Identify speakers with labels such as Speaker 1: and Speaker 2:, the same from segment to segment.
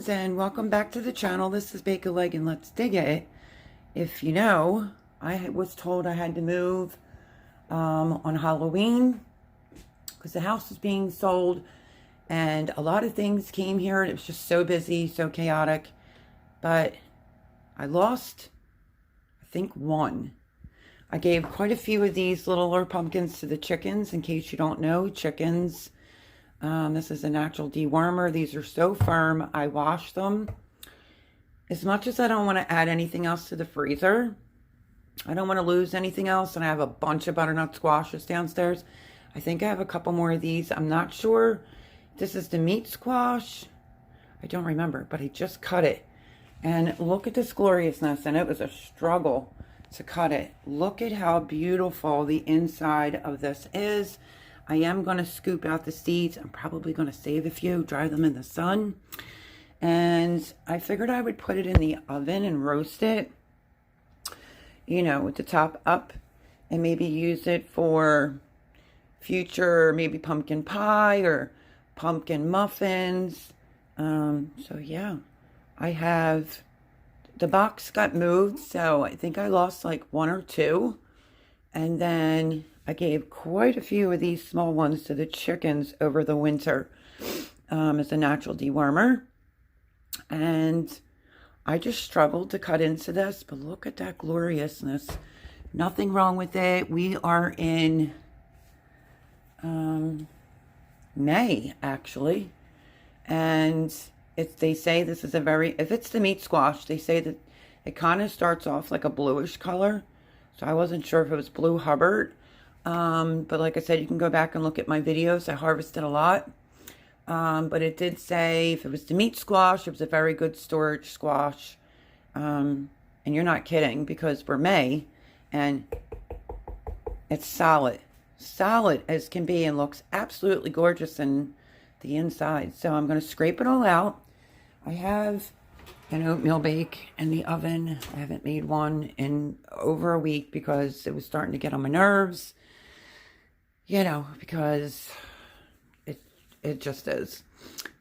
Speaker 1: friends, and welcome back to the channel. This is Bake a Leg and Let's Dig It. If you know, I was told I had to move on Halloween because the house was being sold and a lot of things came here and it was just so busy, so chaotic. But I lost, I think, one. I gave quite a few of these littler pumpkins to the chickens. In case you don't know, chickens, this is a natural dewormer. These are so firm. I wash them. As much as I don't want to add anything else to the freezer, I don't want to lose anything else, and I have a bunch of butternut squashes downstairs. I think I have a couple more of these. I'm not sure. This is the meat squash. I don't remember, but I just cut it. And look at this gloriousness, and it was a struggle to cut it. Look at how beautiful the inside of this is. I am going to scoop out the seeds. I'm probably going to save a few, dry them in the sun. And I figured I would put it in the oven and roast it, you know, with the top up, and maybe use it for future, maybe pumpkin pie or pumpkin muffins. So yeah, I have, the box got moved, so I think I lost like one or two. And then I gave quite a few of these small ones to the chickens over the winter as a natural dewormer. And I just struggled to cut into this, but look at that gloriousness. Nothing wrong with it. We are in May, actually. And they say this is a very, if it's the meat squash, they say that it kind of starts off like a bluish color. So I wasn't sure if it was Blue Hubbard. But like I said, you can go back and look at my videos. I harvested a lot. But it did say if it was the meat squash, it was a very good storage squash. And you're not kidding, because we're May and it's solid. Solid as can be, and looks absolutely gorgeous in the inside. So I'm going to scrape it all out. I have an oatmeal bake in the oven. I haven't made one in over a week because it was starting to get on my nerves. You know, because it just is.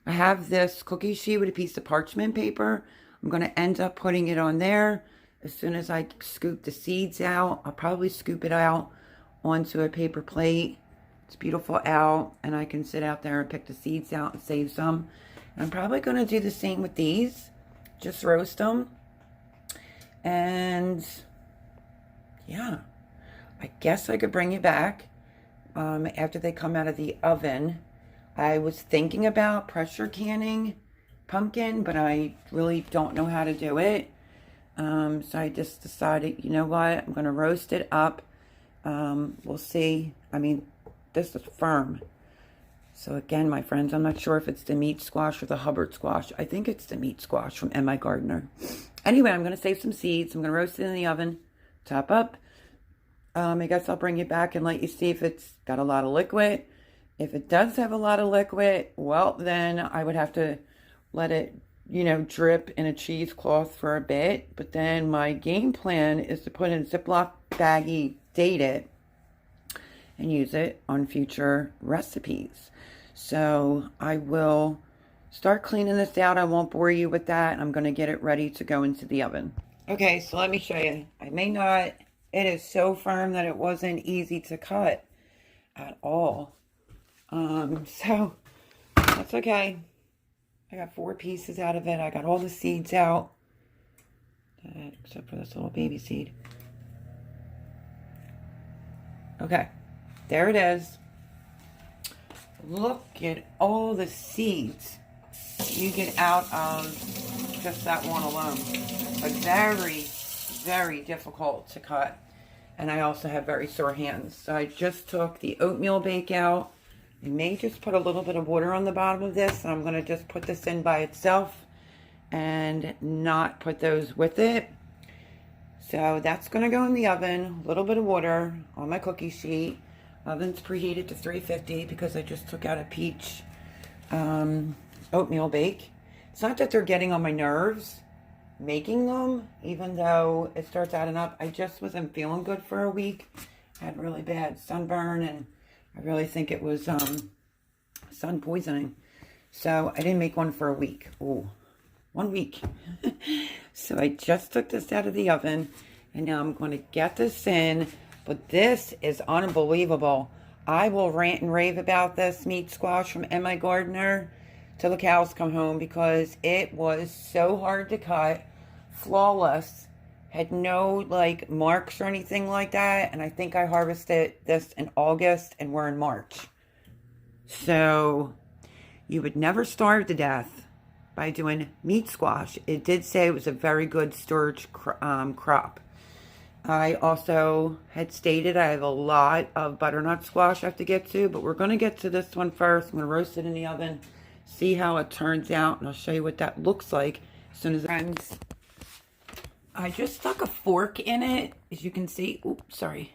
Speaker 1: I have this cookie sheet with a piece of parchment paper. I'm going to end up putting it on there. As soon as I scoop the seeds out, I'll probably scoop it out onto a paper plate. It's beautiful out, and I can sit out there and pick the seeds out and save some. And I'm probably going to do the same with these. Just roast them. And yeah, I guess I could bring it back after they come out of the oven. I was thinking about pressure canning pumpkin, but I really don't know how to do it. So I just decided, you know what, I'm going to roast it up. We'll see. I mean, this is firm. So again, my friends, I'm not sure if it's the meat squash or the Hubbard squash. I think it's the meat squash from MIGARDENER. Anyway, I'm going to save some seeds. I'm going to roast it in the oven, top up. I guess I'll bring it back and let you see if it's got a lot of liquid. If it does have a lot of liquid, well, then I would have to let it, you know, drip in a cheesecloth for a bit. But then my game plan is to put in a Ziploc baggie, date it, and use it on future recipes. So I will start cleaning this out. I won't bore you with that. I'm going to get it ready to go into the oven. Okay, so let me show you. I may not, it is so firm that it wasn't easy to cut at all. So that's okay. I got 4 pieces out of it. I got all the seeds out, except for this little baby seed. Okay, there it is. Look at all the seeds you get out of just that one alone. But very, very difficult to cut. And I also have very sore hands. So I just took the oatmeal bake out. I may just put a little bit of water on the bottom of this. And I'm going to just put this in by itself and not put those with it. So that's going to go in the oven. A little bit of water on my cookie sheet. Oven's preheated to 350 because I just took out a peach oatmeal bake. It's not that they're getting on my nerves making them, even though it starts adding up. I just wasn't feeling good for a week. I had really bad sunburn, and I really think it was sun poisoning. So I didn't make one for a week. Ooh, 1 week. So I just took this out of the oven, and now I'm going to get this in. But this is unbelievable. I will rant and rave about this meat squash from MIGARDENER till the cows come home, because it was so hard to cut, flawless, had no like marks or anything like that. And I think I harvested this in August and we're in March. So you would never starve to death by doing meat squash. It did say it was a very good storage crop. I also had stated I have a lot of butternut squash I have to get to, but we're going to get to this one first. I'm going to roast it in the oven, see how it turns out, and I'll show you what that looks like as soon as it ends. I just stuck a fork in it, as you can see. Oops, sorry.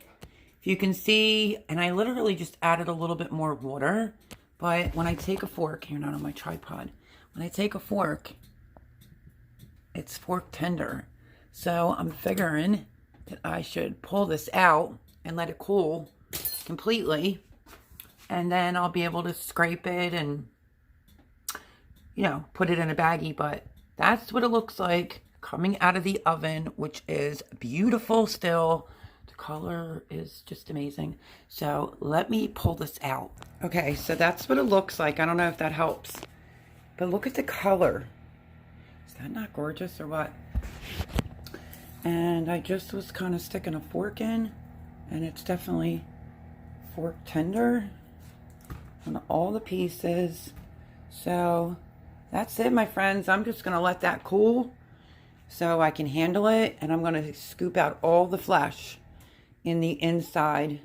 Speaker 1: If you can see, and I literally just added a little bit more water, but when I take a fork, here, not on my tripod, when I take a fork, it's fork tender. So I'm figuring that I should pull this out and let it cool completely, and then I'll be able to scrape it and, you know, put it in a baggie. But that's what it looks like coming out of the oven, which is beautiful still. The color is just amazing. So let me pull this out. Okay, so that's what it looks like. I don't know if that helps, but look at the color. Is that not gorgeous or what? And I just was kind of sticking a fork in, and it's definitely fork tender on all the pieces. So that's it, my friends. I'm just going to let that cool so I can handle it, and I'm going to scoop out all the flesh in the inside.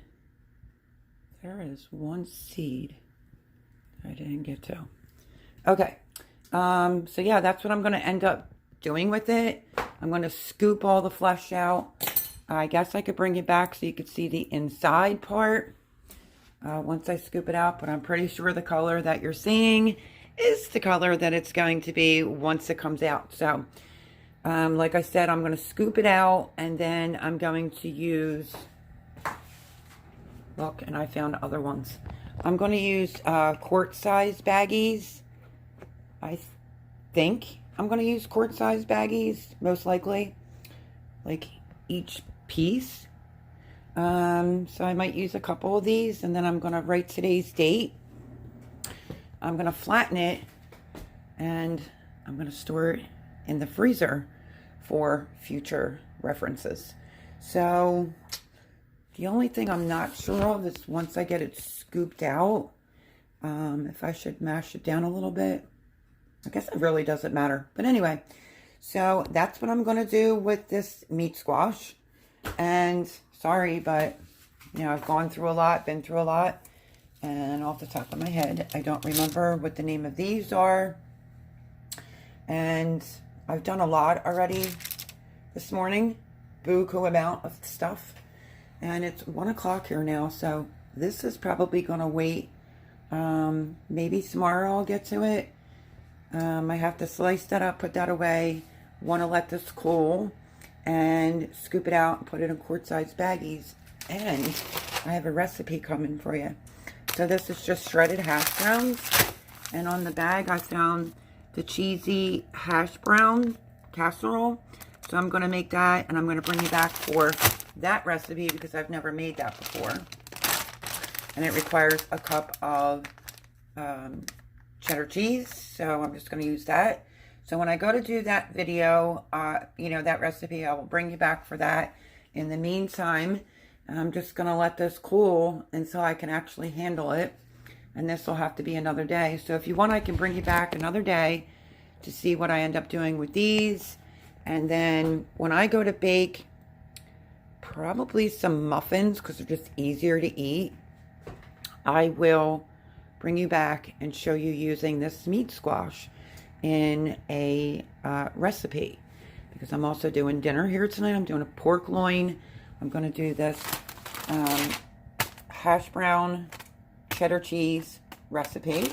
Speaker 1: There is one seed I didn't get to. Okay. So yeah, that's what I'm going to end up doing with it. I'm going to scoop all the flesh out. I guess I could bring it back so you could see the inside part once I scoop it out, but I'm pretty sure the color that you're seeing is the color that it's going to be once it comes out. So like I said, I'm going to scoop it out, and then I'm going to use, look, and I found other ones. I'm going to use quart-size baggies. I think I'm going to use quart-size baggies, most likely, like each piece. So I might use a couple of these, and then I'm going to write today's date. I'm going to flatten it, and I'm going to store it in the freezer for future references. So the only thing I'm not sure of is once I get it scooped out, if I should mash it down a little bit. I guess it really doesn't matter. But anyway, so that's what I'm going to do with this meat squash. And sorry, but, you know, I've gone through a lot, been through a lot. And off the top of my head, I don't remember what the name of these are. And I've done a lot already this morning. Buku amount of stuff. And it's 1 o'clock here now. So this is probably going to wait. Maybe tomorrow I'll get to it. I have to slice that up, put that away. Want to let this cool and scoop it out and put it in quart-sized baggies. And I have a recipe coming for you. So this is just shredded hash browns. And on the bag, I found the cheesy hash brown casserole. So I'm going to make that, and I'm going to bring you back for that recipe because I've never made that before. And it requires a cup of cheddar cheese, so I'm just going to use that. So when I go to do that video, you know, that recipe, I will bring you back for that. In the meantime, I'm just going to let this cool until I can actually handle it, and this will have to be another day. So if you want, I can bring you back another day to see what I end up doing with these. And then when I go to bake probably some muffins, because they're just easier to eat, I will bring you back and show you using this meat squash in a recipe, because I'm also doing dinner here tonight. I'm doing a pork loin. I'm going to do this hash brown cheddar cheese recipe,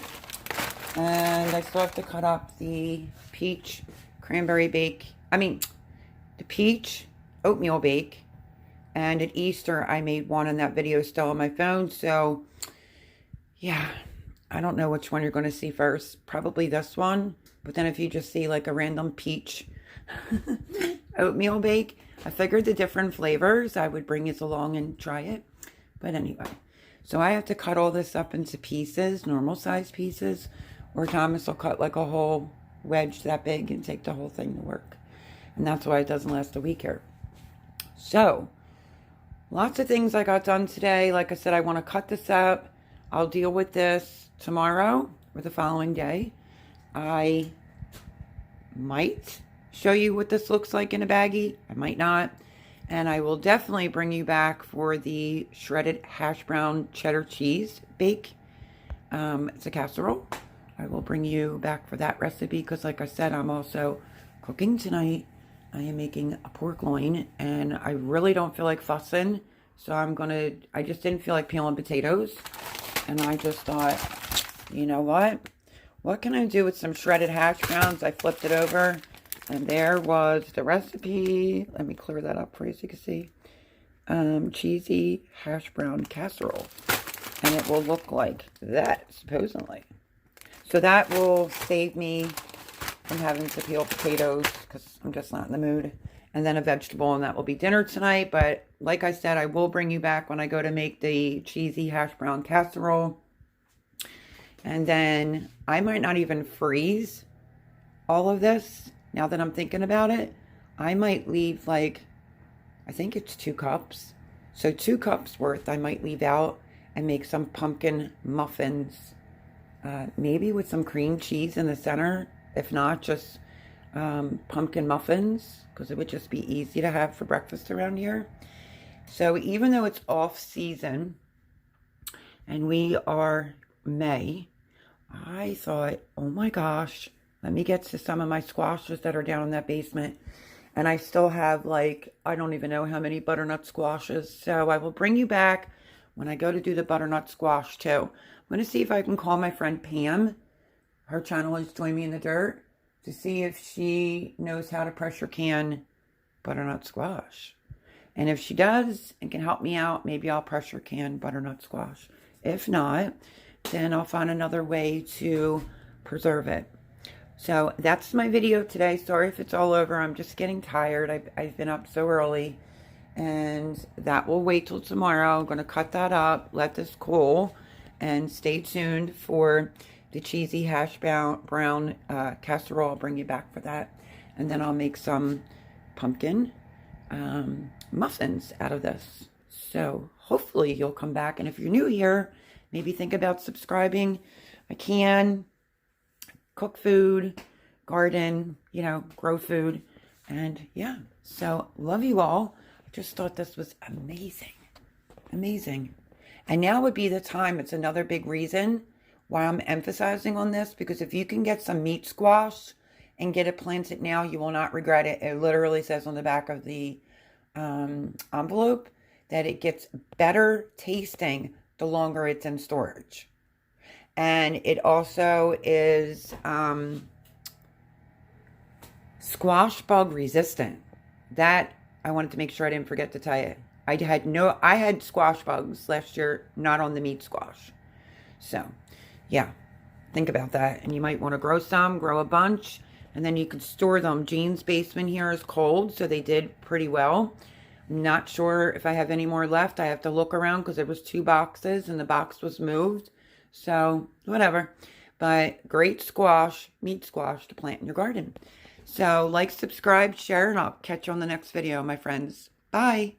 Speaker 1: and I still have to cut up the peach cranberry bake, the peach oatmeal bake. And at Easter I made one, in that video still on my phone. So yeah, I don't know which one you're going to see first. Probably this one. But then if you just see like a random peach oatmeal bake, I figured the different flavors, I would bring it along and try it. But anyway, so I have to cut all this up into pieces, normal size pieces, or Thomas will cut like a whole wedge that big and take the whole thing to work. And that's why it doesn't last a week here. So, lots of things I got done today. Like I said, I want to cut this up. I'll deal with this tomorrow or the following day. I might show you what this looks like in a baggie. I might not. And I will definitely bring you back for the shredded hash brown cheddar cheese bake. It's a casserole. I will bring you back for that recipe because like I said, I'm also cooking tonight. I am making a pork loin and I really don't feel like fussing. So I just didn't feel like peeling potatoes. And I just thought, you know what? What can I do with some shredded hash browns? I flipped it over and there was the recipe. Let me clear that up for you so you can see. Cheesy hash brown casserole. And it will look like that, supposedly. So that will save me from having to peel potatoes because I'm just not in the mood. And then a vegetable, and that will be dinner tonight. But like I said, I will bring you back when I go to make the cheesy hash brown casserole. And then I might not even freeze all of this. Now that I'm thinking about it, I might leave like, I think it's 2 cups. So 2 cups worth I might leave out and make some pumpkin muffins. Maybe with some cream cheese in the center. If not, just pumpkin muffins, because it would just be easy to have for breakfast around here. So even though it's off season and we are May, I thought, oh my gosh, let me get to some of my squashes that are down in that basement. And I still have like, I don't even know how many butternut squashes. So I will bring you back when I go to do the butternut squash too. I'm going to see if I can call my friend Pam. Her channel is Join Me in the Dirt, to see if she knows how to pressure can butternut squash. And if she does and can help me out, maybe I'll pressure can butternut squash. If not, then I'll find another way to preserve it. So that's my video today. Sorry if it's all over. I'm just getting tired. I've been up so early. And that will wait till tomorrow. I'm going to cut that up, let this cool, and stay tuned for the cheesy hash brown casserole. I'll bring you back for that. And then I'll make some pumpkin muffins out of this. So hopefully you'll come back. And if you're new here, maybe think about subscribing. I can cook food, garden, you know, grow food. And yeah, so love you all. I just thought this was amazing. Amazing. And now would be the time. It's another big reason why I'm emphasizing on this, because if you can get some meat squash and get it planted now, you will not regret it. It literally says on the back of the envelope that it gets better tasting the longer it's in storage. And it also is squash bug resistant. That I wanted to make sure I didn't forget to tell you. I had squash bugs last year, not on the meat squash. So, yeah, think about that. And you might want to grow a bunch, and then you can store them. Jean's basement here is cold, so they did pretty well. I'm not sure if I have any more left. I have to look around because there was 2 boxes and the box was moved. So, whatever. But great squash, meat squash to plant in your garden. So, like, subscribe, share, and I'll catch you on the next video, my friends. Bye.